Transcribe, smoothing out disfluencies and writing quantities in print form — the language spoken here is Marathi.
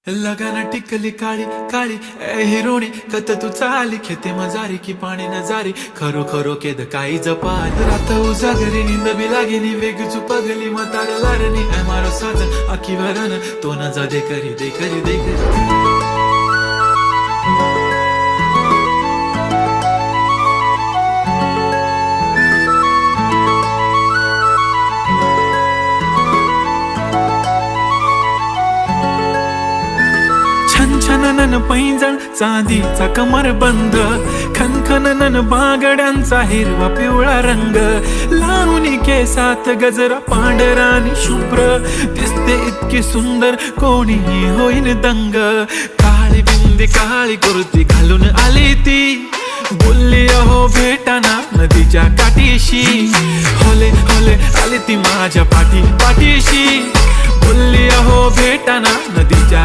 लगाना टिकली काळी काळी ए हिरोणी कत तू चाली खेते मजारी की पाणी नजारी खरो खरो केद काही जपाल रात उजागरी निंद बी लागेनी वेग चुपगली मतार लारणी ए मारो साजन आखी वरन तो न जा दे करी दे करी दे करी छनछननन पैंजण चांदीचा कमर बंद खनखननन बागड्यांचा हिरवा पिवळा रंग लावणी केसात गजरा पांढरा आणि शुभ्र दिसते इतकी सुंदर कोणीही होईन दंग काळी बिंदी काळी कुर्ती घालून आली ती बोलली अहो भेटाना नदीच्या काठीशी होले होले आली ती माझ्या पाठीशी बोलली अहो भेटाना नदीच्या